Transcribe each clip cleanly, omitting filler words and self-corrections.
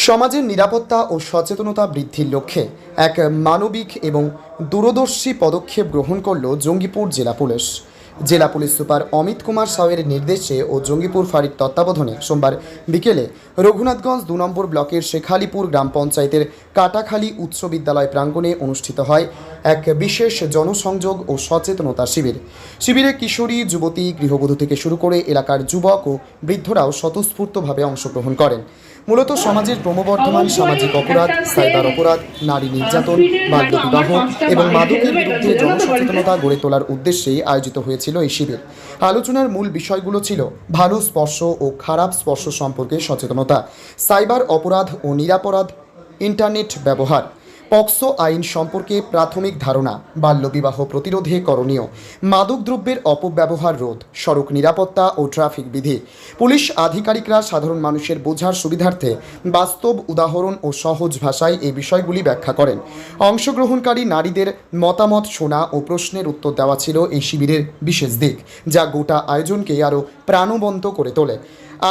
সমাজের নিরাপত্তা ও সচেতনতা বৃদ্ধির লক্ষ্যে এক মানবিক এবং দূরদর্শী পদক্ষেপ গ্রহণ করল জঙ্গিপুর জেলা পুলিশ। জেলা পুলিশ সুপার অমিত কুমার সাউয়ের নির্দেশে ও জঙ্গিপুর ফাঁড়ির তত্ত্বাবধানে সোমবার বিকেলে রঘুনাথগঞ্জ ২ নম্বর ব্লকের শেখালিপুর গ্রাম পঞ্চায়েতের কাটাখালী উচ্চ বিদ্যালয় প্রাঙ্গণে অনুষ্ঠিত হয় এক বিশেষ জনসংযোগ ও সচেতনতা শিবির। শিবিরে কিশোরী, যুবতী, গৃহবধূ থেকে শুরু করে এলাকার যুবক ও বৃদ্ধরাও স্বতঃস্ফূর্তভাবে অংশগ্রহণ করেন। মূলত সমাজের ক্রমবর্ধমান সামাজিক অপরাধ, সাইবার অপরাধ, নারী নির্যাতন, বাল্যবিবাহ এবং মাদকের বিরুদ্ধে জনসচেতনতা গড়ে তোলার উদ্দেশ্যেই আয়োজিত হয়েছিল এই শিবির। আলোচনার মূল বিষয়গুলো ছিল ভালো স্পর্শ ও খারাপ স্পর্শ সম্পর্কে সচেতনতা, সাইবার অপরাধ ও নিরাপরাধ, ইন্টারনেট ব্যবহার, পক্সো আইন সম্পর্কে প্রাথমিক ধারণা, বাল্যবিবাহ প্রতিরোধে করণীয়, মাদকদ্রব্যের অপব্যবহার রোধ, সড়ক নিরাপত্তা ও ট্রাফিক বিধি। পুলিশ আধিকারিকরা সাধারণ মানুষের বোঝার সুবিধার্থে বাস্তব উদাহরণ ও সহজ ভাষায় এই বিষয়গুলি ব্যাখ্যা করেন। অংশগ্রহণকারী নারীদের মতামত শোনা ও প্রশ্নের উত্তর দেওয়া ছিল এই শিবিরের বিশেষ দিক, যা গোটা আয়োজনকে আরও প্রাণবন্ত করে তোলে।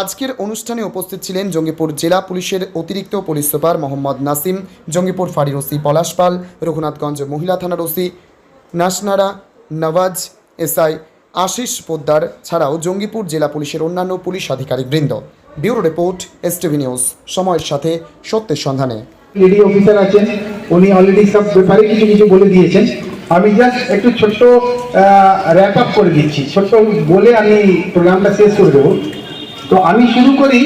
আজকের অনুষ্ঠানে উপস্থিত ছিলেন জঙ্গিপুর জেলা পুলিশের অতিরিক্ত পুলিশ সুপার মোহাম্মদ নাসিম, জঙ্গিপুর ফাঁড়ির ওসি পলাশ পাল, রঘুনাথগঞ্জ মহিলা থানার ওসি নাসনারা নওয়াজ, এসআই আশিস পোদ্দার ছাড়াও জঙ্গিপুর জেলা পুলিশের অন্যান্য পুলিশ আধিকারিকবৃন্দ। ব্যুরো রিপোর্ট, এসটিভি নিউজ, সময়ের সাথে সত্যের সন্ধানে। লেডি অফিসার আছেন, উনি অলরেডি সব ব্যাপারে কিছু কিছু বলে দিয়েছেন। আমি জাস্ট একটু ছোট্ট র্যাপ আপ করে দিচ্ছি, ছোট্ট বলে আমি প্রোগ্রামটা শেষ করে দেবো। তো আমি শুরু করি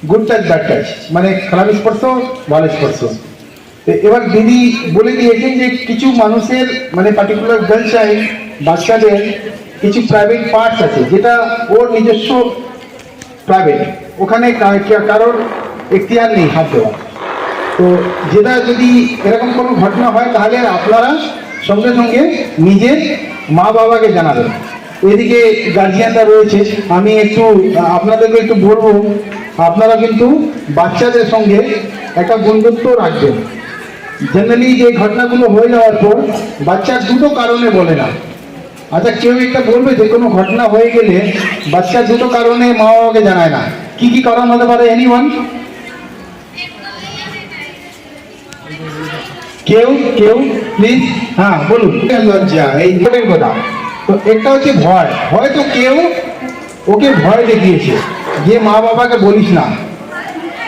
গুড টাচ ব্যাড টাচ, মানে খারাপ স্পর্শ ভালো স্পর্শ। এবার দিদি বলে দিয়েছেন যে কিছু মানুষের মানে পার্টিকুলার গার্ল চাইল্ড বাচ্চাদের কিছু প্রাইভেট পার্টস আছে যেটা ওর নিজস্ব প্রাইভেট, ওখানে কারোর এখতিয়ার নেই হাত দেওয়া। তো যেটা যদি এরকম কোনো ঘটনা হয় তাহলে আপনারা সঙ্গে সঙ্গে নিজের মা বাবাকে জানাবেন। এদিকে গার্জিয়ানরা রয়েছে, আমি একটু আপনাদেরকে একটু বলবো, আপনারা কিন্তু বাচ্চাদের সঙ্গে একটা বন্ধুত্ব রাখবেন। জেনারেলি যে ঘটনাগুলো হয়ে যাওয়ার পর বাচ্চার দুটো কারণে বলে না। আচ্ছা, কেউ একটা বলবে যে কোনো ঘটনা হয়ে গেলে বাচ্চার দুটো কারণে মা বাবাকে জানায় না, কি কি কারণ হতে পারে? এনিওয়ান? কেউ কেউ প্লিজ, হ্যাঁ বলুন। লজ্জা, এই ইম্পর্টেন্ট কথা। তো একটা হচ্ছে ভয়, হয়তো কেউ ওকে ভয় দেখিয়েছে যে মা বাবাকে বলিস না,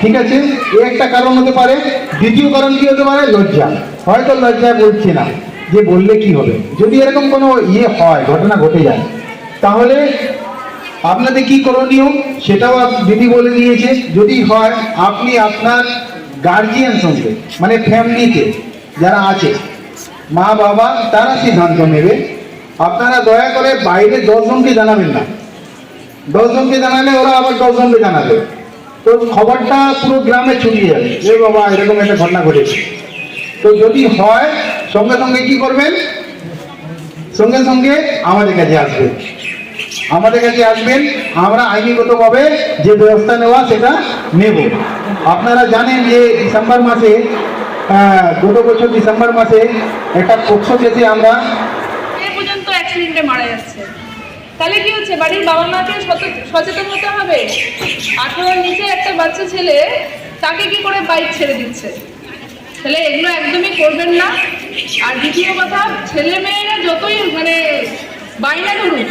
ঠিক আছে, এ একটা কারণ হতে পারে। দ্বিতীয় কারণ কি হতে পারে? লজ্জা, হয়তো লজ্জায় বলছে না যে বললে কি হবে। যদি এরকম কোনো হয়, ঘটনা ঘটে যায়, তাহলে আপনাদের কি করণীয় সেটাও দিদি বলে দিয়েছে। যদি হয়, আপনি আপনার গার্জিয়ান সঙ্গে মানে ফ্যামিলিতে যারা আছে মা বাবা, তারা সিদ্ধান্ত নেবে। আপনারা দয়া করে বাইরে 10 জনকে জানাবেন না। 10 জনকে জানালে ওরা আবার 10 জনকে জানাবে, তো খবরটা পুরো গ্রামে ছড়িয়ে যাবে যে বাবা এরকম একটা ঘটনা ঘটেছে। তো যদি হয়, সঙ্গে সঙ্গে কি করবেন? সঙ্গে সঙ্গে আমাদের কাছে আসবেন। আমাদের কাছে আসবেন, আমরা আইনিগতভাবে যে ব্যবস্থা নেওয়া সেটা নেব। আপনারা জানেন যে ডিসেম্বর মাসে, গত বছর ডিসেম্বর মাসে একটা পক্সো কেসে আমরা পর্যন্ত অ্যাক্সিডেন্টে মারা যাচ্ছে। তাহলে কি হচ্ছে? বাড়ির বাবা মাকে সচেতন হতে হবে। 18-র নিচে একটা বাচ্চা ছেলে, তাকে কি করে বাইক ছেড়ে দিচ্ছে? তাহলে এগুলো একদমই করবেন না। আর দ্বিতীয় কথা, ছেলে মেয়েরা যতই মানে বাইনা ধরুন,